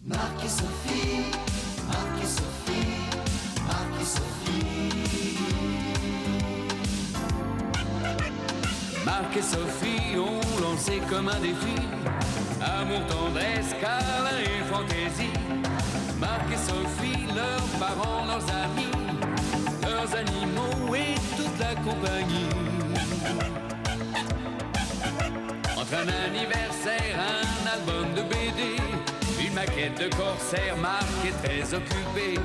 Marc et Sophie, Marc et Sophie, Marc et Sophie. Marc et Sophie ont lancé comme un défi amour, tendresse, câlin et fantaisie. Marc et Sophie, leurs parents, leurs amis, leurs animaux et toute la compagnie. Entre un anniversaire, un album de BD, une maquette de corsaire, Marc est très occupé.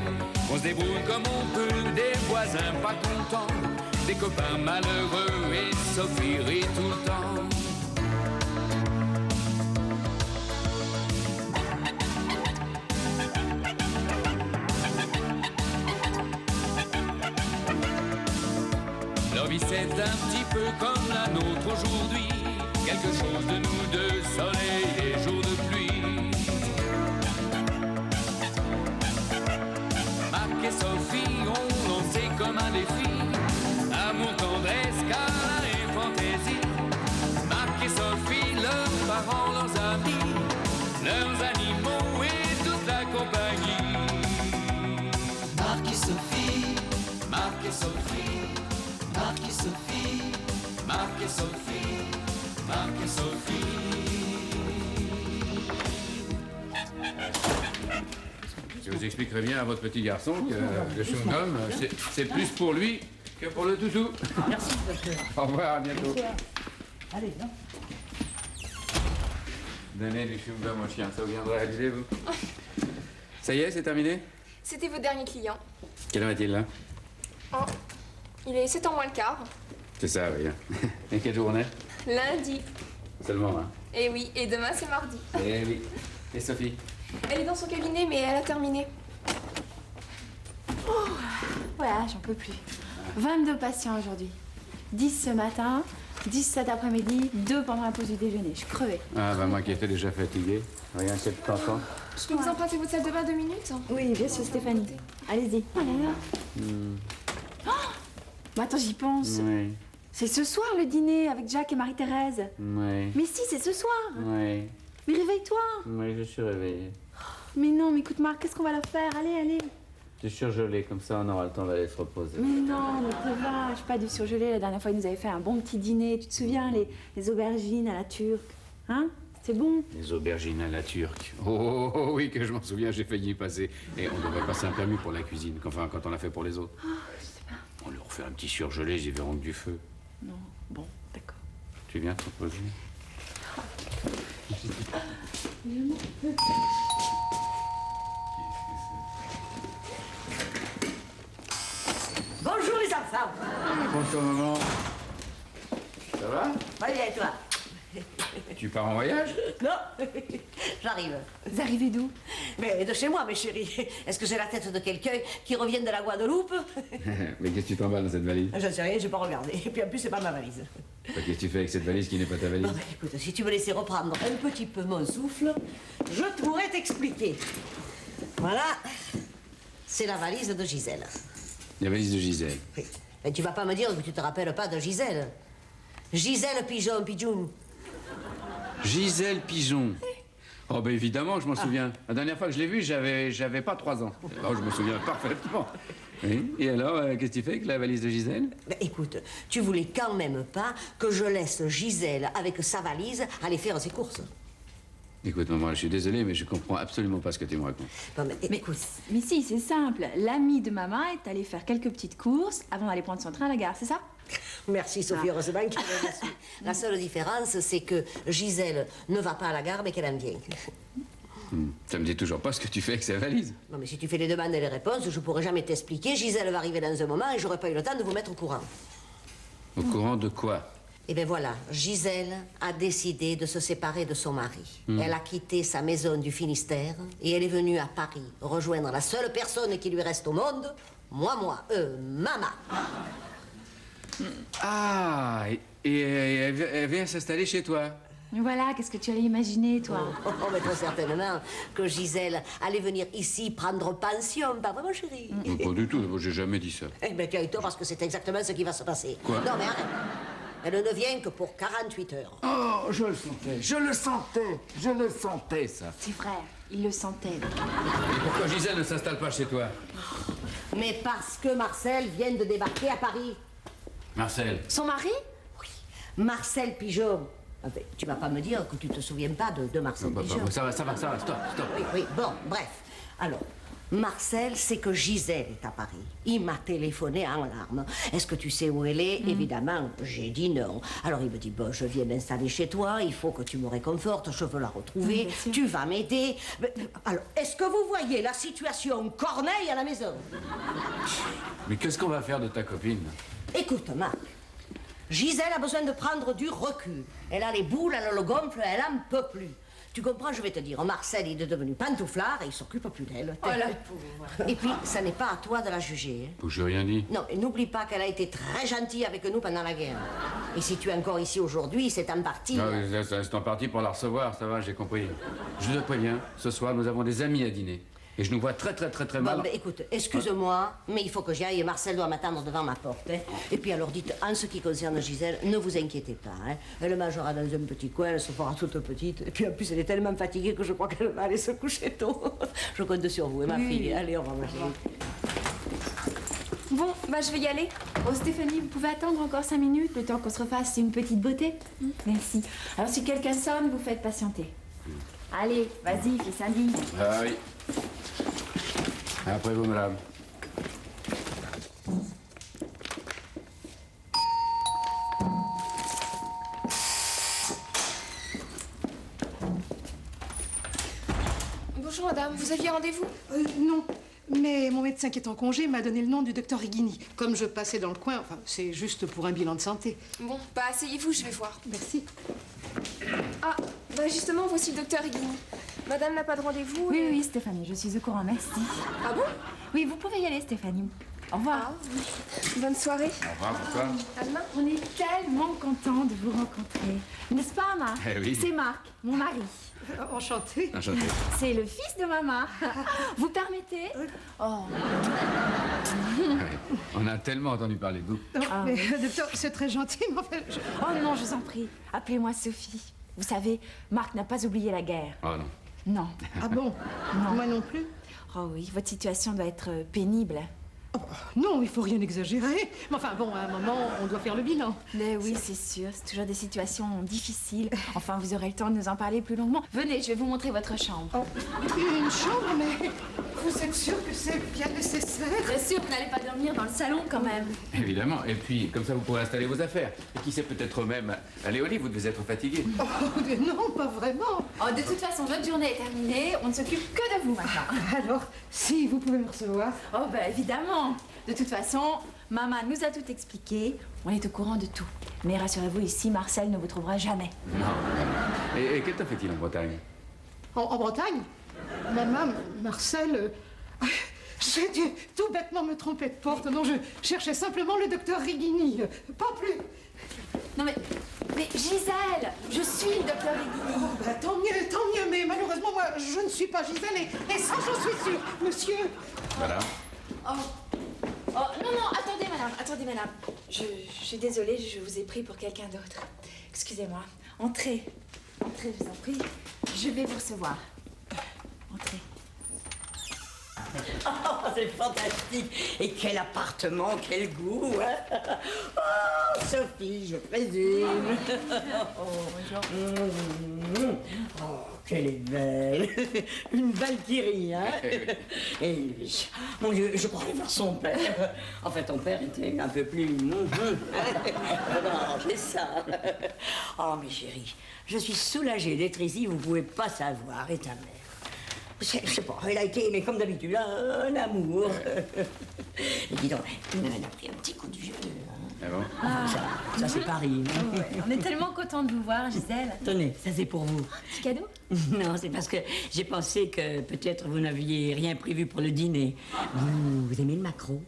On se débrouille comme on peut, des voisins pas contents, des copains malheureux et Sophie rit tout le temps. Leur vie c'est un petit peu comme la nôtre aujourd'hui, quelque chose de nous deux, soleil et jour de pluie. Marc et Sophie ont lancé comme un défi amour, tendresse, câlin et fantaisie. Marc et Sophie, leurs parents, leurs amis, leurs animaux et toute la compagnie. Marc et Sophie, Marc et Sophie, Marc et Sophie, Marc et Sophie, Marc et Sophie. Je vous expliquerai bien à votre petit garçon que le chewing-gum, c'est plus pour lui que pour le toutou. Merci, docteur. Au revoir, à bientôt. Bonsoir. Allez, non. Donnez du chewing-gum au chien, ça vous viendra à l'idée, vous? Ça y est, c'est terminé? C'était votre dernier client. Quelle heure est-il, là? Oh, il est 7h moins le quart. C'est ça, oui. Et quelle journée? Lundi. Seulement, hein? Et oui, et demain c'est mardi. Eh oui. Et Sophie? Elle est dans son cabinet, mais elle a terminé. Voilà, j'en peux plus. 22 patients aujourd'hui. 10 ce matin, 10 cet après-midi, 2 pendant la pause du déjeuner. Je crevais. Ah, bah moi qui étais déjà fatigué. Regarde quel temps. Je peux vous emprunter votre salle de bain 2 minutes? Oui, bien sûr, Stéphanie. Allez-y. Oh là là. Oh, bah attends, j'y pense. Oui, C'est ce soir le dîner avec Jacques et Marie-Thérèse. oui, Mais si, c'est ce soir. oui. Mais réveille-toi. Oui, je suis réveillé. Mais non, mais écoute, Marc, qu'est-ce qu'on va leur faire? Allez, allez. Du surgelé, comme ça on aura le temps d'aller se reposer. Mais non, mais t'es vache, pas du surgelé. La dernière fois, ils nous avaient fait un bon petit dîner. Tu te souviens, les aubergines à la turque? Hein? C'est bon. Les aubergines à la turque. Oh, oui, que je m'en souviens, j'ai failli y passer. Et on devrait passer un permis pour la cuisine, enfin, quand on l'a fait pour les autres. Oh, je sais pas. On leur fait un petit surgelé, ils y verront que du feu. Non, bon, d'accord. Tu viens te reposer? Bonjour les enfants. Bonjour, maman. Ça va? Va bien, toi? Tu pars en voyage? Non, j'arrive. Vous arrivez d'où? Mais de chez moi, mes chéris. Est-ce que j'ai la tête de quelqu'un qui revient de la Guadeloupe? Mais qu'est-ce que tu t'emballes dans cette valise? Je ne sais rien, j'ai pas regardé. Et puis en plus, c'est pas ma valise. Qu'est-ce que tu fais avec cette valise qui n'est pas ta valise? Bon, ben, écoute, si tu me laissais reprendre un petit peu mon souffle, je pourrais t'expliquer. Voilà, c'est la valise de Gisèle. La valise de Gisèle. Oui. Mais tu vas pas me dire que tu te rappelles pas de Gisèle. Gisèle Pigeon. Gisèle Pigeon. Oh, ben évidemment, je m'en souviens. La dernière fois que je l'ai vue, j'avais pas 3 ans. Oh, je me souviens parfaitement. Oui. Et alors, qu'est-ce que tu fais avec la valise de Gisèle? Ben, écoute, tu voulais quand même pas que je laisse Gisèle avec sa valise aller faire ses courses. Écoute, maman, je suis désolé, mais je comprends absolument pas ce que tu me racontes. Bon, mais écoute, Mais si, c'est simple. L'ami de maman est allé faire quelques petites courses avant d'aller prendre son train à la gare, c'est ça? merci Sophie, heureusement qu'elle est là-dessus. La seule différence, c'est que Gisèle ne va pas à la gare, mais qu'elle en vient. Ça me dit toujours pas ce que tu fais avec sa valise. Non, mais si tu fais les demandes et les réponses, je pourrais jamais t'expliquer. Gisèle va arriver dans un moment et j'aurai pas eu le temps de vous mettre au courant. Au courant de quoi? Eh bien voilà, Gisèle a décidé de se séparer de son mari. Elle a quitté sa maison du Finistère et elle est venue à Paris rejoindre la seule personne qui lui reste au monde, maman. Ah, et elle vient s'installer chez toi. Voilà, qu'est-ce que tu allais imaginer, toi? Oh, mais très certainement que Gisèle allait venir ici prendre pension, pas vraiment, chérie? Pas du tout, moi j'ai jamais dit ça. Eh bien, tu as eu tort parce que c'est exactement ce qui va se passer. Quoi? Non, mais arrête. Elle ne vient que pour 48 heures. Oh, je le sentais, ça. C'est vrai, il le sentait. Et pourquoi Gisèle ne s'installe pas chez toi? Mais parce que Marcel vient de débarquer à Paris. Marcel. Son mari? Marcel Pigeon. Enfin, tu vas pas me dire que tu te souviens pas de Marcel Pigeon. Ça va, stop. Oui, bon, bref. Alors, Marcel sait que Gisèle est à Paris. Il m'a téléphoné en larmes. Est-ce que tu sais où elle est? Évidemment, j'ai dit non. Alors il me dit, bon, je viens m'installer chez toi, il faut que tu me réconfortes, je veux la retrouver, bien sûr. tu vas m'aider. Alors, est-ce que vous voyez la situation Corneille à la maison? Mais qu'est-ce qu'on va faire de ta copine? Écoute, Marc, Gisèle a besoin de prendre du recul. Elle a les boules, elle a le gonfle, elle en peut plus. Tu comprends, je vais te dire, Marcel, il est devenu pantouflard et il s'occupe plus d'elle. Oh la pauvre. Et puis, ça n'est pas à toi de la juger. Hein. J'ai rien dit. Non, et n'oublie pas qu'elle a été très gentille avec nous pendant la guerre. Et si tu es encore ici aujourd'hui, c'est en partie... Non, c'est en partie pour la recevoir, ça va, j'ai compris. Je te préviens, ce soir, nous avons des amis à dîner. Et je nous vois très mal. Bon, ben, écoute, excuse-moi, mais il faut que j'y aille. Marcel doit m'attendre devant ma porte. Hein. Et puis alors, dites, en ce qui concerne Gisèle, ne vous inquiétez pas. Hein. Elle mangera dans un petit coin, elle se fera toute petite. Et puis en plus, elle est tellement fatiguée que je crois qu'elle va aller se coucher tôt. Je compte sur vous, ma fille. Allez, au revoir, ma chérie. Bon, bah je vais y aller. Oh Stéphanie, vous pouvez attendre encore 5 minutes, le temps qu'on se refasse une petite beauté? Merci. Alors si quelqu'un sonne, vous faites patienter. Allez, vas-y, fils indigne. Ah oui. Après vous, madame. Bonjour madame, vous aviez rendez-vous? Non, mais mon médecin qui est en congé m'a donné le nom du docteur Higuini. Comme je passais dans le coin, enfin, c'est juste pour un bilan de santé. Bon, bah asseyez-vous, je vais voir. Merci. Ah, bah justement, voici le docteur Higuini. Madame n'a pas de rendez-vous? Oui, Stéphanie, je suis au courant, merci. Ah bon? Oui, vous pouvez y aller, Stéphanie. Au revoir. Ah, oui. Bonne soirée. Au revoir, bonsoir. À demain. On est tellement contents de vous rencontrer. N'est-ce pas, Marc? Eh oui. C'est Marc, mon mari. Enchantée. Enchanté. C'est le fils de maman. Vous permettez? Oh. On a tellement entendu parler de vous. Non, mais docteur, c'est très gentil, mais enfin, Oh non, je vous en prie. Appelez-moi Sophie. Vous savez, Marc n'a pas oublié la guerre. Oh non. Non. Ah bon? Non. Moi non plus? Oh oui, votre situation doit être pénible. Non, il faut rien exagérer. Mais enfin bon, à un moment, on doit faire le bilan. Mais oui, c'est sûr. C'est toujours des situations difficiles. Enfin, vous aurez le temps de nous en parler plus longuement. Venez, je vais vous montrer votre chambre. Oh, une chambre, mais vous êtes sûr que c'est bien nécessaire? Bien sûr, vous n'allez pas dormir dans le salon quand même. Évidemment. Et puis, comme ça, vous pourrez installer vos affaires. Et qui sait, peut-être même aller au lit, vous devez être fatigué. Oh, non, pas vraiment. Oh, de toute façon, votre journée est terminée. On ne s'occupe que de vous maintenant. Alors, si vous pouvez me recevoir. Oh, ben évidemment. De toute façon, maman nous a tout expliqué. On est au courant de tout. Mais rassurez-vous, ici, Marcel ne vous trouvera jamais. Non. Et que t'en fait-il en Bretagne? En Bretagne? Maman, Marcel, j'ai dû tout bêtement me tromper de porte. Non, je cherchais simplement le docteur Higuini, pas plus. Non mais Gisèle, je suis le docteur Higuini. Oh, bah, tant mieux, mais malheureusement, moi, je ne suis pas Gisèle, et ça, j'en suis sûre. Monsieur... Voilà. Oh, non, attendez, madame. Je suis désolée, je vous ai pris pour quelqu'un d'autre. Excusez-moi. Entrez, je vous en prie. Je vais vous recevoir. Entrez. Oh, c'est fantastique. Et quel appartement, quel goût, hein. Oh, Sophie, je présume. Bonjour. Oh, qu'elle est belle. Une valkyrie, hein. Et lui, mon Dieu, je pourrais voir son père. Enfin, ton père était un peu plus... c'est ça. Oh, mes chéris, je suis soulagée d'être ici, vous pouvez pas savoir, et ta mère. Je sais pas, elle a été, mais comme d'habitude, un amour. Et dis donc, il m'avait pris un petit coup de vieux. Hein. Ah bon? Ça c'est Paris. Hein. Ouais, on est tellement contents de vous voir, Gisèle. Tenez, ça c'est pour vous. Petit cadeau? Non, c'est parce que j'ai pensé que peut-être vous n'aviez rien prévu pour le dîner. Vous aimez le maquereau?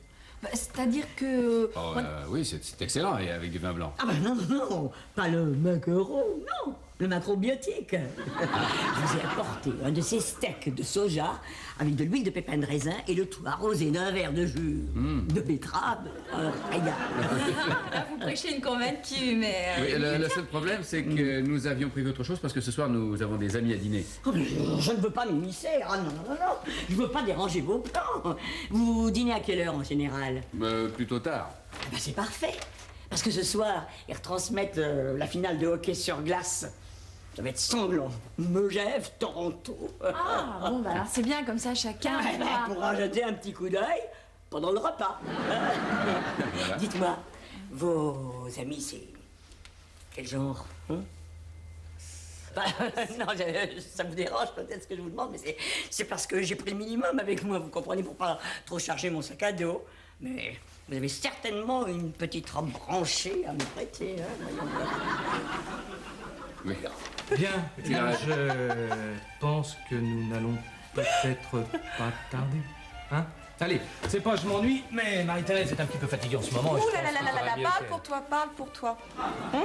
Bah, c'est-à-dire que... Oh, oui, c'est excellent, et avec du vin blanc. Ah ben non, pas le maquereau, non. le macrobiotique. Je vous ai apporté un de ces steaks de soja avec de l'huile de pépins de raisin et le tout arrosé d'un verre de jus de betterave. Régal. Là, vous prêchez une convaincue, mais... Oui, le seul problème, c'est que nous avions prévu autre chose parce que ce soir, nous avons des amis à dîner. Oh, mais je ne veux pas m'immiscer. Ah non, non, non, non. Je veux pas déranger vos plans. Vous dînez à quelle heure en général? Plutôt tard. Eh ben, c'est parfait. Parce que ce soir, ils retransmettent la finale de hockey sur glace. Ça va être sanglant. Megève, Toronto. Ah, bon, bah alors c'est bien, comme ça, chacun... Eh ben, on pourra jeter un petit coup d'œil pendant le repas. Voilà. Dites-moi, vos amis, c'est quel genre hein? Bah, non, ça vous dérange peut-être ce que je vous demande, mais c'est parce que j'ai pris le minimum avec moi, vous comprenez, pour pas trop charger mon sac à dos. Mais vous avez certainement une petite robe branchée à me prêter, hein, voyons voir. Oui. Bien, Il a- je pense que nous n'allons peut-être pas tarder. Hein? Allez, c'est pas je m'ennuie, mais Marie-Thérèse est un petit peu fatiguée en ce moment. et je Ouh là pense là que là ça là va là, mieux parle qu'elle- pour toi, parle pour toi. Hein?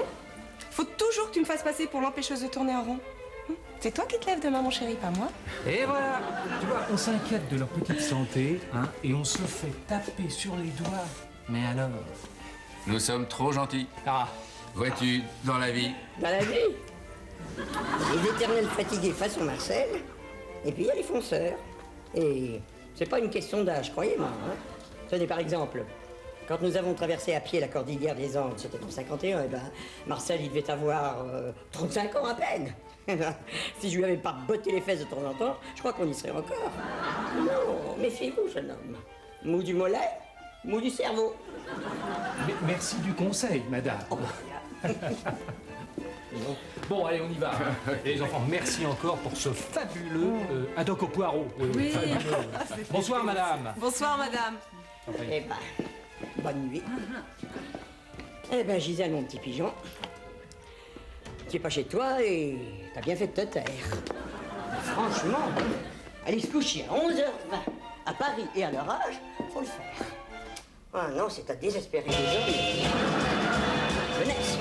Faut toujours que tu me fasses passer pour l'empêcheuse de tourner en rond. Hein? C'est toi qui te lèves demain, mon chéri, pas moi. Et voilà, tu vois, on s'inquiète de leur petite santé, hein, et on se fait taper sur les doigts. Mais alors? Nous sommes trop gentils. Ah, Vois-tu, dans la vie. Dans la vie, les éternels fatigués façon Marcel, et puis il y a les fonceurs. Et c'est pas une question d'âge, croyez-moi. Hein. Tenez par exemple, quand nous avons traversé à pied la cordillère des Andes, c'était en 51, et ben Marcel il devait avoir 35 ans à peine. Si je lui avais pas botté les fesses de temps en temps, je crois qu'on y serait encore. Non, méfiez-vous, jeune homme. Mou du mollet, mou du cerveau. merci du conseil, madame. Bon, allez, on y va. Et les enfants, merci encore pour ce fabuleux haddock au poireau. Oui. Fabuleux. Bonsoir, madame. Bonsoir, madame. Eh ben, bonne nuit. Eh ben, Gisèle, mon petit pigeon, tu es pas chez toi et t'as bien fait de te taire. Franchement, aller se coucher à 11h20 à Paris et à leur âge, faut le faire. Ah non, c'est à désespérer les hommes. Jeunesse.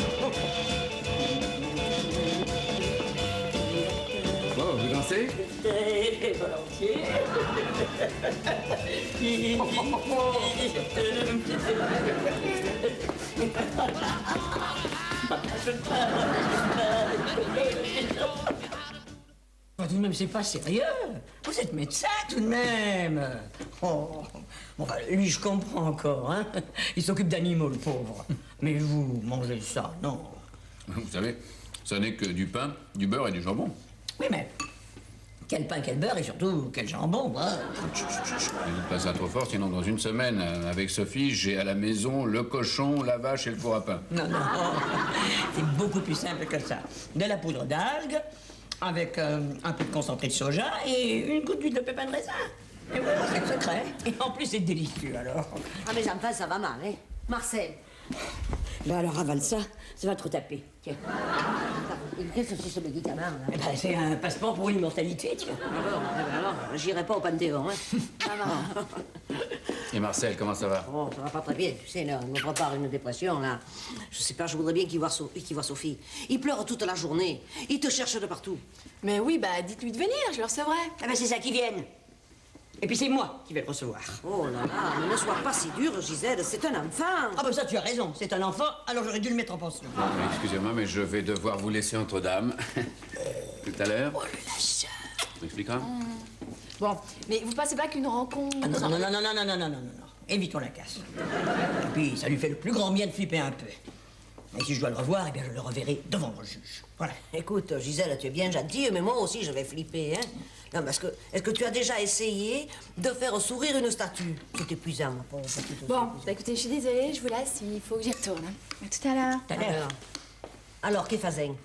Oh, vous dansez? Très volontiers. Tout de même, c'est pas sérieux. Vous êtes médecin, tout de même. Oh, bon, bah, lui, je comprends encore, hein. Il s'occupe d'animaux, le pauvre. Mais vous, mangez ça, non. Vous savez, ça n'est que du pain, du beurre et du jambon. Oui, mais quel pain, quel beurre et surtout quel jambon, hein. Ne dites pas ça trop fort, sinon dans une semaine, avec Sophie, j'ai à la maison le cochon, la vache et le four à pain. Non, non, c'est beaucoup plus simple que ça. De la poudre d'algues, avec un peu de concentré de soja et une goutte d'huile de pépins de raisin. Et voilà, c'est le secret. Et en plus, c'est délicieux, alors. Ah, mais enfin, ça va mal, hein. Marcel. Ben alors, avale ça, ça va te retaper. Tiens. Qu'est-ce que c'est ce médicament, là? Eh ben, c'est un passeport pour l'immortalité, tiens. Alors, j'irai pas au Panthéon, hein. Ça va. Et Marcel, comment ça va? Oh, ça va pas très bien, tu sais, là, il me prépare une dépression, là. Je sais pas, je voudrais bien qu'il voit Sophie. Il pleure toute la journée. Il te cherche de partout. Mais oui, bah dites-lui de venir, je le recevrai. Eh ben, c'est ça qui vienne. Et puis, c'est moi qui vais le recevoir. Oh là là, mais ne sois pas si dure, Gisèle, c'est un enfant. Ah ben ça, tu as raison, c'est un enfant, alors j'aurais dû le mettre en pension. Excusez-moi, mais je vais devoir vous laisser entre dames. Tout à l'heure. Oh la sœur. Tu m'expliqueras? Bon, mais vous pensez pas qu'une rencontre... Ah non, non, non, non, non, non, non, non, non, non. Évitons la casse. Et puis, ça lui fait le plus grand bien de flipper un peu. Et si je dois le revoir, eh bien, je le reverrai devant le juge. Voilà. Écoute, Gisèle, tu es bien gentille, mais moi aussi, je vais flipper, hein. Non, parce que, est-ce que tu as déjà essayé de faire sourire une statue? C'est épuisant, ma pauvre petite. Bon, bah écoutez, je suis désolée, je vous laisse, il faut que j'y retourne. Hein. À tout à l'heure. Tout à l'heure. Alors, qu'est-ce qu'on?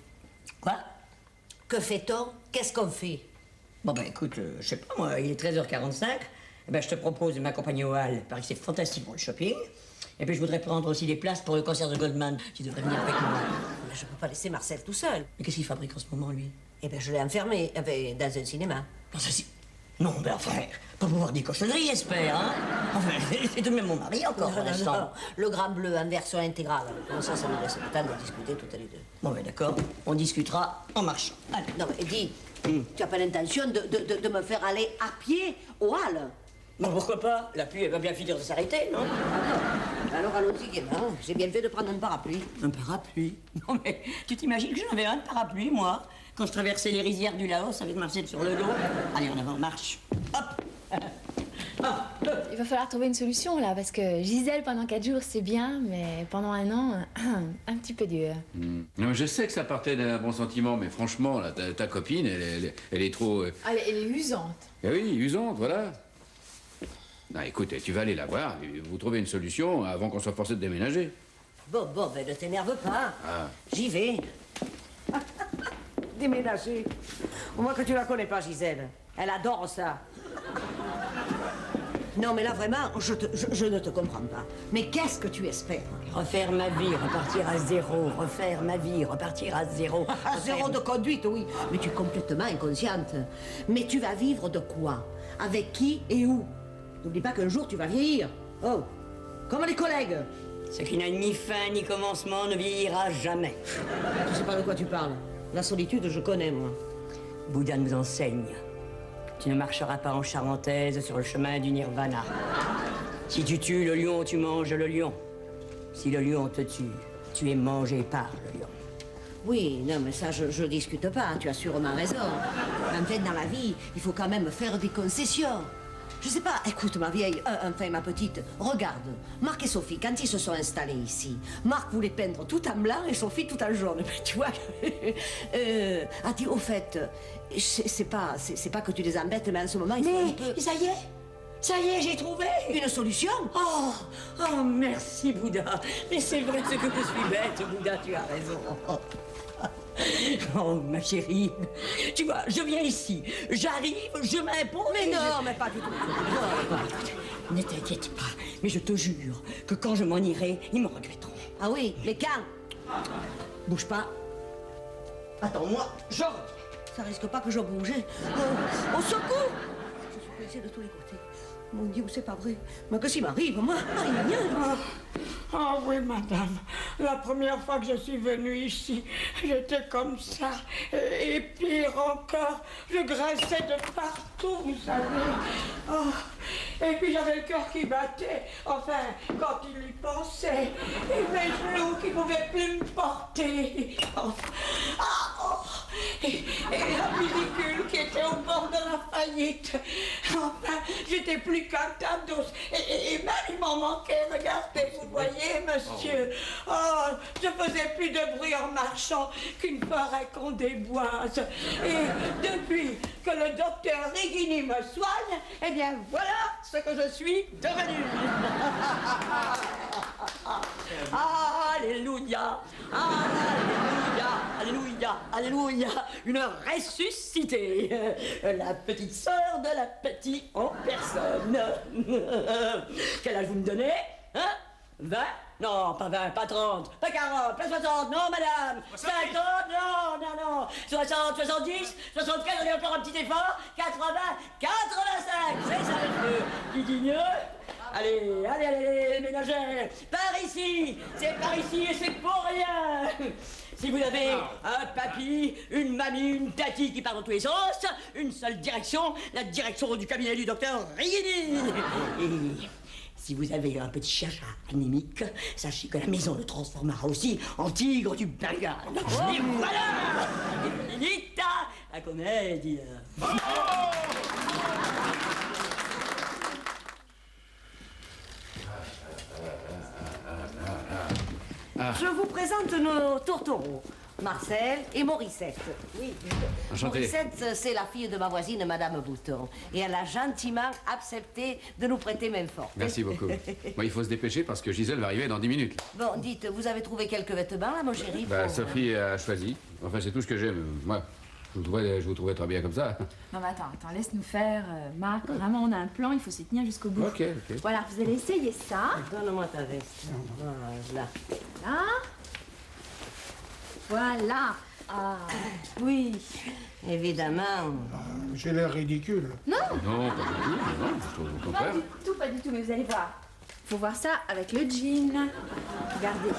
Quoi? Que fait-on? Qu'est-ce qu'on fait? Bon, ben, écoute, je sais pas, moi, il est 13h45. Eh ben, je te propose de m'accompagner au hall. Paris, c'est fantastique pour le shopping. Et puis, je voudrais prendre aussi des places pour le concert de Goldman, qui devrait venir avec moi. Mais je peux pas laisser Marcel tout seul. Mais qu'est-ce qu'il fabrique en ce moment, lui? Eh bien, je l'ai enfermé dans un cinéma. Dans un Non, mais enfin, pas pouvoir dire cochonnerie, j'espère, hein. Enfin, c'est tout de même mon mari encore, pour l'instant. Le Grand Bleu en version intégrale. Comme ça nous laisse le temps de discuter toutes les deux. Bon, ben d'accord, on discutera en marchant. Allez. Non, mais dis, tu n'as pas l'intention de me faire aller à pied au hall? Bon, pourquoi pas? La pluie, elle va bien finir de s'arrêter, non? Alors allons-y gaiement. J'ai bien fait de prendre un parapluie. Un parapluie? Non, mais tu t'imagines que j'en avais un de parapluie, moi, quand je traversais les rizières du Laos avec Marcel sur le dos? Allez, en avant, marche. Hop! Il va falloir trouver une solution là, parce que Gisèle pendant 4 jours c'est bien, mais pendant un an, un petit peu dur. Non, mais je sais que ça partait d'un bon sentiment, mais franchement, là, ta copine, elle est trop... Elle est usante. Eh oui, usante, voilà. Non, écoute, tu vas aller la voir, et vous trouvez une solution avant qu'on soit forcé de déménager. Bon, ben ne t'énerve pas. Ah. J'y vais. Déménager. Au moins que tu la connais pas, Gisèle. Elle adore ça. Non, mais là, vraiment, je ne te comprends pas. Mais qu'est-ce que tu espères? Refaire ma vie, repartir à zéro. Refaire ma vie, repartir à zéro. À zéro de conduite, oui. Mais tu es complètement inconsciente. Mais tu vas vivre de quoi? Avec qui et où? N'oublie pas qu'un jour, tu vas vieillir. Oh, comme les collègues. Ce qui n'a ni fin ni commencement ne vieillira jamais. Tu sais pas de quoi tu parles. La solitude, je connais, moi. Bouddha nous enseigne. Tu ne marcheras pas en charentaise sur le chemin du nirvana. Si tu tues le lion, tu manges le lion. Si le lion te tue, tu es mangé par le lion. Oui, non, mais ça, je discute pas. Tu as sûrement raison. En fait, dans la vie, il faut quand même faire des concessions. Je sais pas, écoute, ma vieille, enfin, ma petite, regarde. Marc et Sophie, quand ils se sont installés ici, Marc voulait peindre tout en blanc et Sophie tout en jaune. Mais tu vois, a dit, au fait, c'est pas que tu les embêtes, mais en ce moment, il faut un peu... Ça y est, j'ai trouvé Une solution? Oh, merci, Bouddha. Mais c'est vrai ce que je suis bête, Bouddha, tu as raison. Oh, ma chérie, tu vois, je viens ici, j'arrive, je m'impose... Mais non, mais pas du tout. Ne t'inquiète pas, mais je te jure que quand je m'en irai, ils me regretteront. Ah oui, mais quand? Bouge pas. Attends-moi, je reviens. Ça risque pas que je bouge. Au secours! Je suis pressée de tous les côtés. Mon Dieu, c'est pas vrai. Mais qu'est-ce qui m'arrive, moi? Ah oui, madame. La première fois que je suis venue ici, j'étais comme ça. Et pire encore, je graissais de partout, vous savez. Oh. Et puis j'avais le cœur qui battait. Enfin, quand il y pensait. Et mes genoux qui ne pouvaient plus me porter. Oh. Et la pellicule qui était au bord de la faillite. Enfin, j'étais plus qu'un tas d'os. Et même il m'en manquait, regardez, vous voyez, monsieur. Oh, je faisais plus de bruit en marchant qu'une forêt qu'on déboise. Et depuis que le docteur Rigini me soigne, eh bien voilà ce que je suis devenue. Alléluia, alléluia, alléluia, alléluia, une ressuscitée, la petite sœur de la petite en personne. Quel âge vous me donnez, hein? 20? Non, pas 20, pas 30, pas 40, pas 60, non madame, 50, non, 60, 70, 75, on est encore un petit effort, 80, 85, c'est ça le feu qui dit mieux. Allez, ménagères, par ici, c'est par ici et c'est pour rien. Si vous avez un papy, une mamie, une tati qui part dans tous les sens, une seule direction, la direction du cabinet du docteur Rigini. Et si vous avez un petit chacha anémique, sachez que la maison le transformera aussi en tigre du Bengale. Et voilà, finita la comédie. Je vous présente nos tourtereaux, Marcel et Morissette. Oui. Enchanté. Morissette, c'est la fille de ma voisine, Madame Bouton. Et elle a gentiment accepté de nous prêter main forte. Merci beaucoup. Bon, il faut se dépêcher parce que Gisèle va arriver dans 10 minutes. Bon, dites, vous avez trouvé quelques vêtements, là, mon chéri? Bah, Sophie a choisi. Enfin, c'est tout ce que j'ai. Moi, je vous trouvais très bien comme ça. Non mais attends, laisse-nous faire, Marc. Vraiment, on a un plan, il faut s'y tenir jusqu'au bout. Ok. Voilà, vous allez essayer ça. Donne-moi ta veste. Voilà. Voilà. Ah, oui. Évidemment. J'ai l'air ridicule. Non, Non, pas du tout. Non, je trouve au contraire. pas du tout, mais vous allez voir. Faut voir ça avec le jean. Regardez.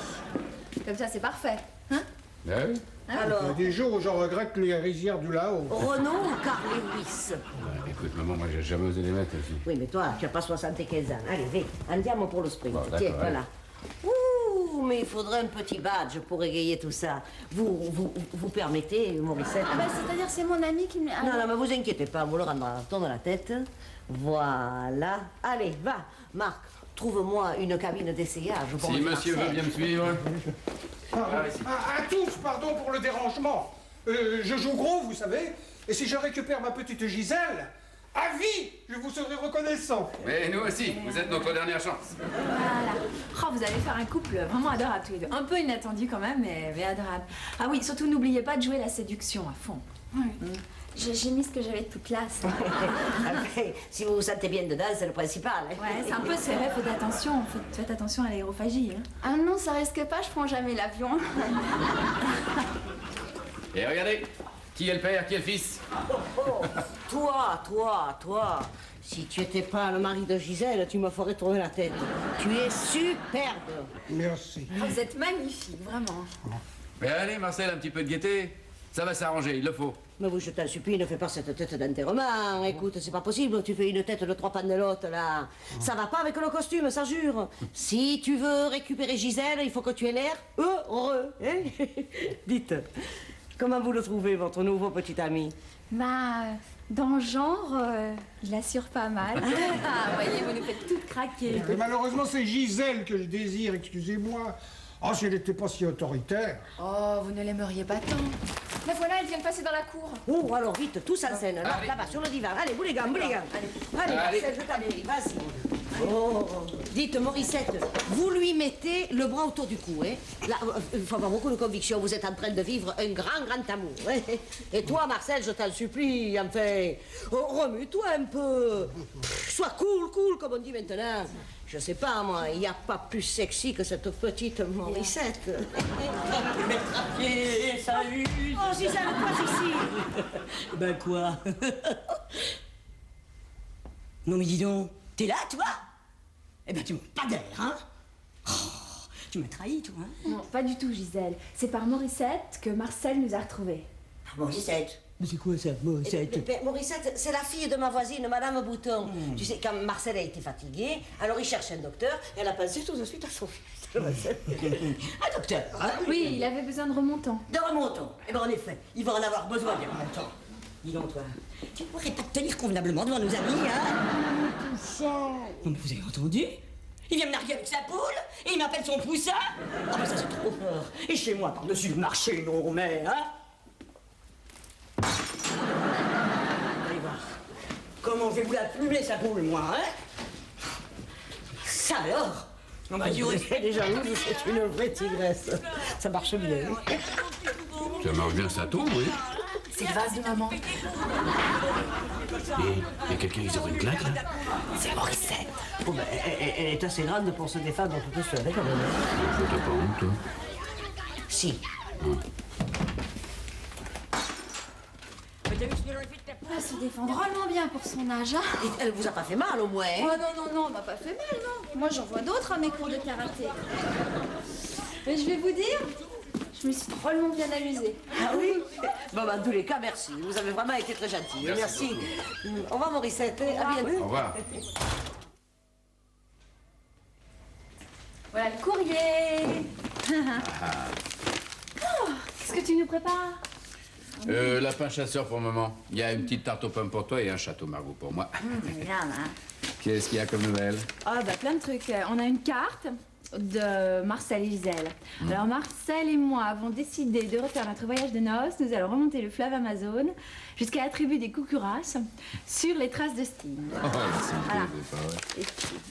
Comme ça, c'est parfait. Hein? Ben oui. Il y a Alors, des jours où j'en regrette les rizières du Laos. Renaud ou Carl Lewis? Ben, écoute, maman, moi, j'ai jamais osé les mettre aussi. Oui, mais toi, tu n'as pas 75 ans. Allez, viens, andiamo pour le sprint. Bon, d'accord, Tiens, allez. voilà. Ouh, mais il faudrait un petit badge pour égayer tout ça. Vous permettez, Morissette? Ah bah, c'est-à-dire, c'est mon ami qui me... Non, non, mais vous inquiétez pas, vous le rendra dans la tête. Voilà. Allez, va, Marc, trouve-moi une cabine d'essayage. pour Si les monsieur Marseille. veut bien me suivre. À tous, pardon pour le dérangement. Je joue gros, vous savez, et si je récupère ma petite Gisèle, à vie, je vous serai reconnaissant. Mais nous aussi, vous êtes notre dernière chance. Voilà. Oh, vous allez faire un couple vraiment adorable tous les deux. Un peu inattendu quand même, mais adorable. Ah oui, surtout n'oubliez pas de jouer la séduction à fond. Oui. J'ai mis ce que j'avais de toute classe. Après, si vous vous sentez bien dedans, c'est le principal. hein. Ouais, c'est un peu serré, faites attention à l'aérophagie. Hein. Ah non, ça risque pas, je prends jamais l'avion. Et regardez, qui est le père, qui est le fils? Oh, toi. Si tu étais pas le mari de Gisèle, tu me ferais tourner la tête. Tu es superbe. Merci. Oh, vous êtes magnifique, vraiment. Mais allez, Marcel, un petit peu de gaieté. Ça va s'arranger, il le faut. Mais oui, je t'en supplie, ne fais pas cette tête d'enterrement. Écoute, c'est pas possible, tu fais une tête de 3 pandelotes, là. Ça va pas avec le costume, ça jure. Si tu veux récupérer Gisèle, il faut que tu aies l'air heureux. Hein? Dites, comment vous le trouvez, votre nouveau petit ami? Bah, dans le genre, il assure pas mal. Ah, voyez, vous nous faites toutes craquer. Mais malheureusement, c'est Gisèle que je désire, excusez-moi. Oh, si elle n'était pas si autoritaire. Oh, vous ne l'aimeriez pas tant. La voilà, elle vient de passer dans la cour. Oh, alors vite, tous en scène, là-bas, sur le divan. Allez, boule les gambes, boule les gambes. Allez, Marcel, je t'appelle, vas-y. Oh, dites, Morissette, vous lui mettez le bras autour du cou, hein. Là, il faut avoir beaucoup de conviction, vous êtes en train de vivre un grand amour. Hein. Et toi, Marcel, je t'en supplie, enfin, remue-toi un peu. Sois cool, comme on dit maintenant. Je sais pas, moi, il n'y a pas plus sexy que cette petite Morissette. Et salut. Oh, Gisèle, toi ici. Ben quoi? Non mais dis donc, t'es là, toi? Eh ben tu m'as pas d'air, hein? Oh, tu m'as trahi, toi, hein? Non, pas du tout, Gisèle. C'est par Morissette que Marcel nous a retrouvés. Morissette. Mais c'est quoi ça, Morissette? Morissette, c'est la fille de ma voisine, Madame Bouton. Tu sais, quand Marcel a été fatigué, alors il cherchait un docteur, et elle a pensé tout de suite à son fils. Un docteur, hein? Oui, il avait besoin de remontants. De remontons. Eh ben en effet, il va en avoir besoin des remontants. Dis donc, toi, tu ne pourrais pas te tenir convenablement devant nos amis, hein? Non mais vous avez entendu? Il vient me narguer avec sa poule, et il m'appelle son poussin. Ah ben ça c'est trop fort. Et chez moi, par-dessus le marché, non mais, hein? Allez voir. Comment je vais vous la plumer, sa poule, moi, hein? Ça alors? On va dire. Elle est jalouse, c'est une vraie tigresse. Ça marche bien. Ça marche bien, ça tombe, oui. C'est le vase de maman. Et il y a quelqu'un qui sort une claque, là? C'est Morissette. Oh, ben, elle est assez grande pour se défendre toute seule, quand même. T'as pas honte, toi? Si. Elle se défend drôlement bien pour son âge. Hein. Et elle vous a pas fait mal, au moins? Oh non, on m'a pas fait mal, non. Moi, j'en vois d'autres à mes cours de karaté. Mais je vais vous dire, je me suis drôlement bien amusée. Ah oui? Bon, ben, en tous les cas, merci. Vous avez vraiment été très gentil. Merci. Au revoir, Morissette. À bientôt. Au revoir. Voilà le courrier. Oh, qu'est-ce que tu nous prépares? Lapin chasseur pour le moment. Il y a une petite tarte aux pommes pour toi et un château Margaux pour moi. Regarde, hein. Qu'est-ce qu'il y a comme nouvelle? Ah bah plein de trucs. On a une carte de Marcel et Gisèle. Alors Marcel et moi avons décidé de refaire notre voyage de noces. Nous allons remonter le fleuve Amazon jusqu'à la tribu des Kukuras sur les traces de Sting. Oh, c'est Voilà. pas vrai.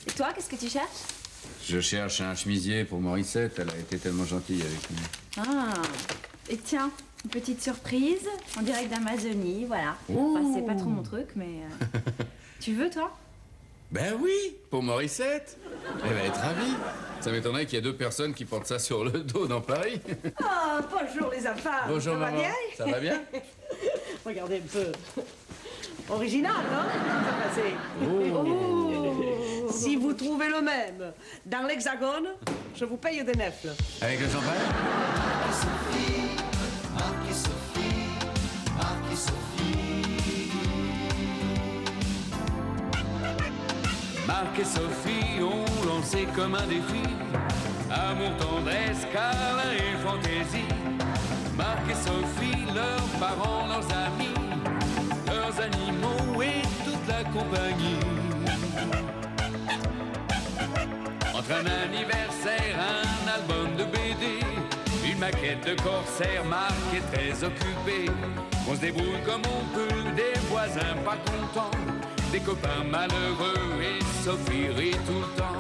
Et toi, qu'est-ce que tu cherches? Je cherche un chemisier pour Morissette. Elle a été tellement gentille avec nous. Ah. Et tiens, une petite surprise en direct d'Amazonie, voilà. Enfin, c'est pas trop mon truc, mais... Tu veux, toi? Ben oui, pour Morissette. Elle va être ravie. Ça m'étonnerait qu'il y ait 2 personnes qui portent ça sur le dos dans Paris. Ah, bonjour les enfants. Bonjour Ça va maman. bien? Ça va bien? Regardez un peu. Original, non? Ça passait. Oh. Si vous trouvez le même dans l'Hexagone, je vous paye des neufs. Avec le champagne? Marc et Sophie, Marc et Sophie. Marc et Sophie ont lancé comme un défi amour, tendresse, câlin et fantaisie. Marc et Sophie, leurs parents, leurs amis, leurs animaux et toute la compagnie. Entre un anniversaire, un album de BD, une maquette de corsaire, Marc est très occupé. On se débrouille comme on peut, des voisins pas contents, des copains malheureux et Sophie rit tout le temps.